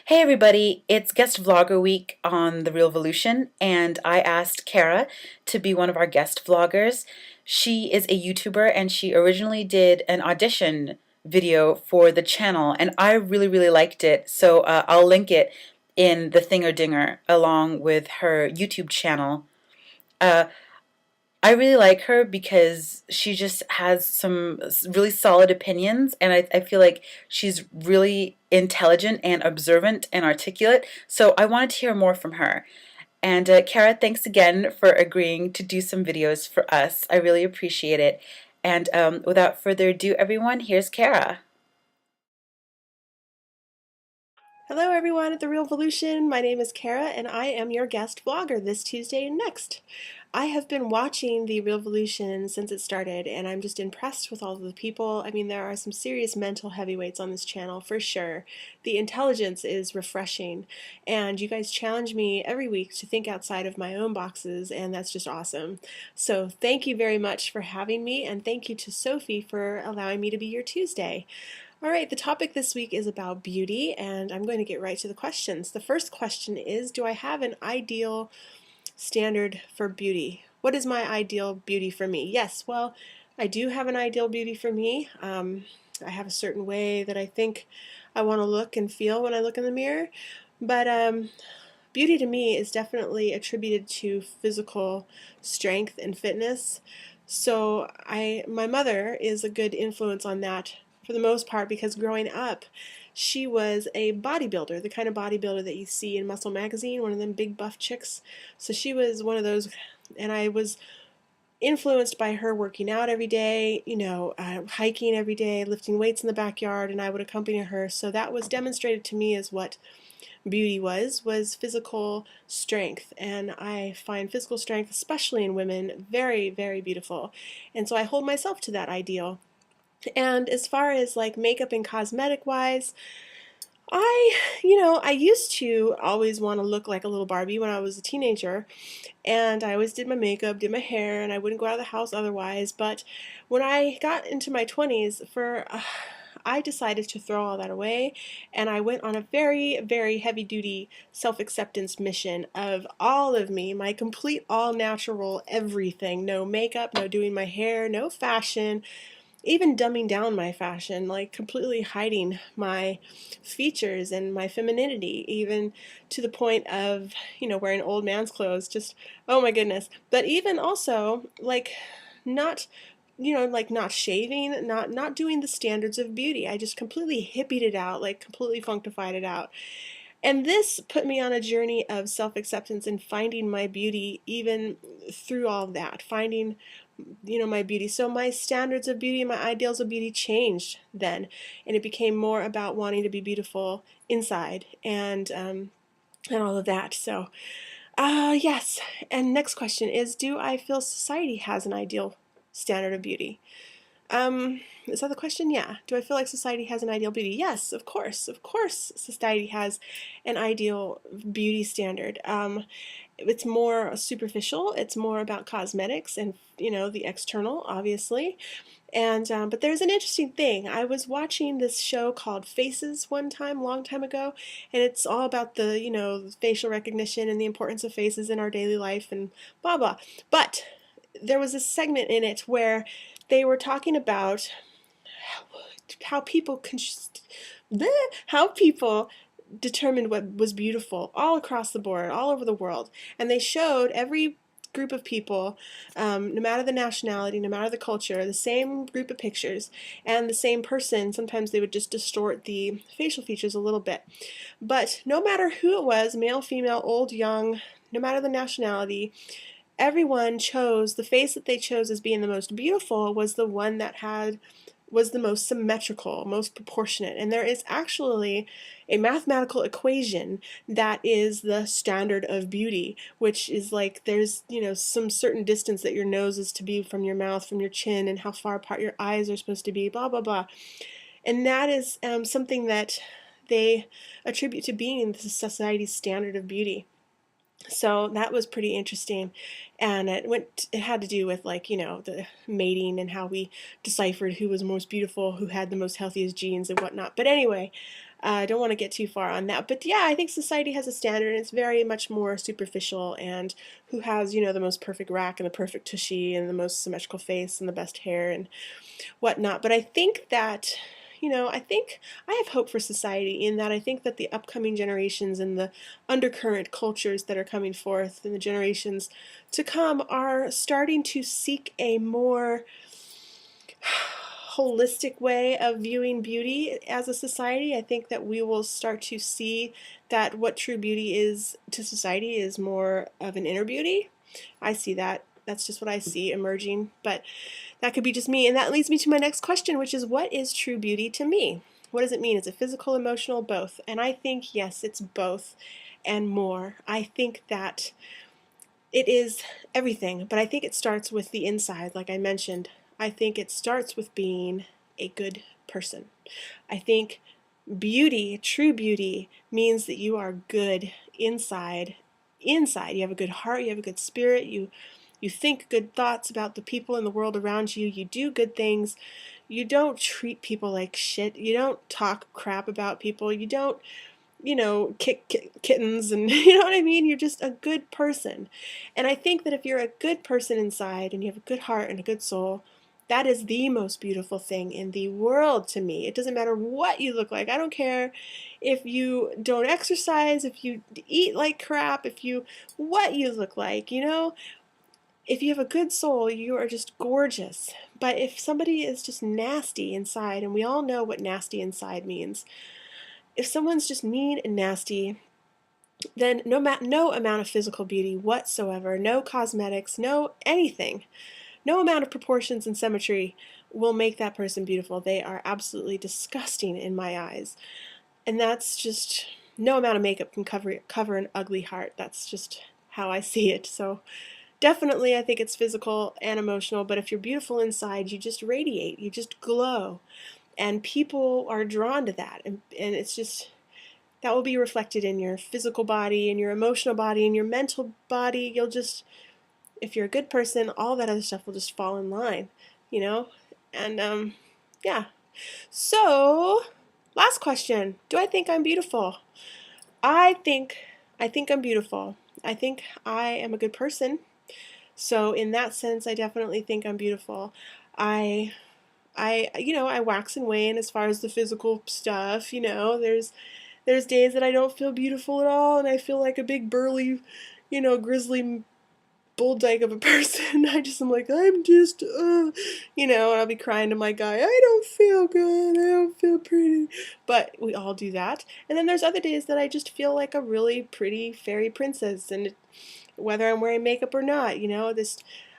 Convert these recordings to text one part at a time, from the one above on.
Hey everybody, it's guest vlogger week on TheRealvolution, and I asked Kara to be one of our guest vloggers. She is a YouTuber and she originally did an audition video for the channel, and I really liked it, so I'll link it in the Thinger Dinger along with her YouTube channel. Uh, I really like her because she just has some really solid opinions, and I feel like she's really intelligent and observant and articulate. So I wanted to hear more from her. And Kara, thanks again for agreeing to do some videos for us. I really appreciate it. And without further ado, everyone, here's Kara. Hello everyone at TheRealvolution. My name is Kara and I am your guest vlogger this Tuesday and next. I have been watching TheRealvolution since it started and I'm just impressed with all of the people. I mean, there are some serious mental heavyweights on this channel for sure. The intelligence is refreshing and you guys challenge me every week to think outside of my own boxes, and that's just awesome. So thank you very much for having me, and thank you to Sophie for allowing me to be your Tuesday. All right, the topic this week is about beauty, and I'm going to get right to the questions. The first question is, do I have an ideal standard for beauty? What is my ideal beauty for me? Yes, well, I do have an ideal beauty for me. I have a certain way that I think I want to look and feel when I look in the mirror, but beauty to me is definitely attributed to physical strength and fitness. So my mother is a good influence on that for the most part, because growing up, she was a bodybuilder, the kind of bodybuilder that you see in Muscle Magazine, one of them big buff chicks. So she was one of those, and I was influenced by her working out every day, hiking every day, lifting weights in the backyard, and I would accompany her. So that was demonstrated to me as what beauty was physical strength, and I find physical strength, especially in women, very beautiful, and so I hold myself to that ideal. And as far as like makeup and cosmetic wise, I used to always want to look like a little Barbie when I was a teenager, and I always did my makeup, did my hair, and I wouldn't go out of the house otherwise. But when I got into my 20s, I decided to throw all that away, and I went on a very heavy duty self acceptance mission of all of me, my complete all natural everything. No makeup, no doing my hair, no fashion, even dumbing down my fashion, like completely hiding my features and my femininity, even to the point of, wearing old man's clothes. Just, oh my goodness. But even also, like, not like not shaving, not doing the standards of beauty. I just completely hippied it out, like completely functified it out. And this put me on a journey of self-acceptance and finding my beauty even through all of that, finding my beauty. So my standards of beauty, my ideals of beauty changed then, and it became more about wanting to be beautiful inside and all of that. So yes. And next question is, do I feel society has an ideal standard of beauty? Is that the question? Yeah. Do I feel like society has an ideal beauty? Yes, of course. Of course, society has an ideal beauty standard. It's more superficial. It's more about cosmetics and the external, obviously. And but there's an interesting thing. I was watching this show called Faces one time, long time ago, and it's all about the facial recognition and the importance of faces in our daily life and blah blah. But there was a segment in it where they were talking about how people how people determined what was beautiful all across the board, all over the world. And they showed every group of people, no matter the nationality, no matter the culture, the same group of pictures, and the same person. Sometimes they would just distort the facial features a little bit. But no matter who it was, male, female, old, young, no matter the nationality, everyone chose the face that they chose as being the most beautiful was the one that was the most symmetrical, most proportionate. And there is actually a mathematical equation that is the standard of beauty, which is like there's, some certain distance that your nose is to be from your mouth, from your chin, and how far apart your eyes are supposed to be, blah, blah, blah. And that is something that they attribute to being the society's standard of beauty. So that was pretty interesting, and it had to do with, like, the mating and how we deciphered who was most beautiful, who had the most healthiest genes and whatnot. But anyway, I don't want to get too far on that. But yeah, I think society has a standard, and it's very much more superficial. And who has, the most perfect rack and the perfect tushy and the most symmetrical face and the best hair and whatnot. But I think that, I think I have hope for society in that I think that the upcoming generations and the undercurrent cultures that are coming forth in the generations to come are starting to seek a more holistic way of viewing beauty as a society. I think that we will start to see that what true beauty is to society is more of an inner beauty. I see that. That's just what I see emerging. But that could be just me. And that leads me to my next question, which is, what is true beauty to me? What does it mean? Is it physical, emotional, both? And I think, yes, it's both and more. I think that it is everything, but I think it starts with the inside, like I mentioned. I think it starts with being a good person. I think beauty, true beauty, means that you are good inside. Inside, you have a good heart, you have a good spirit, you think good thoughts about the people in the world around you, you do good things, you don't treat people like shit, you don't talk crap about people, you don't, kick kittens and you know what I mean? You're just a good person. And I think that if you're a good person inside and you have a good heart and a good soul, that is the most beautiful thing in the world to me. It doesn't matter what you look like. I don't care if you don't exercise, if you eat like crap, what you look like, If you have a good soul, you are just gorgeous. But if somebody is just nasty inside, and we all know what nasty inside means, if someone's just mean and nasty, then no amount of physical beauty whatsoever, no cosmetics, no anything, no amount of proportions and symmetry will make that person beautiful. They are absolutely disgusting in my eyes. And that's just, no amount of makeup can cover an ugly heart. That's just how I see it. So definitely I think it's physical and emotional, but if you're beautiful inside, you just radiate, you just glow. And people are drawn to that. And it's just, that will be reflected in your physical body, in your emotional body, in your mental body. You'll just, if you're a good person, all that other stuff will just fall in line, you know? And yeah. So, last question. Do I think I'm beautiful? I think I think I'm beautiful. I think I am a good person. So in that sense, I definitely think I'm beautiful. I I wax and wane as far as the physical stuff, there's days that I don't feel beautiful at all and I feel like a big burly, grizzly bull dyke of a person. I'm like, I'm just, and I'll be crying to my guy, I don't feel good, I don't feel pretty. But we all do that. And then there's other days that I just feel like a really pretty fairy princess, and whether I'm wearing makeup or not,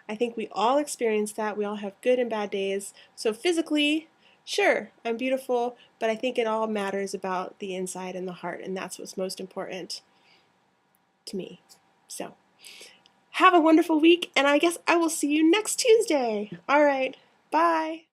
I think we all experience that. We all have good and bad days. So physically, sure, I'm beautiful, but I think it all matters about the inside and the heart, and that's what's most important to me. So, have a wonderful week, and I guess I will see you next Tuesday. All right, bye.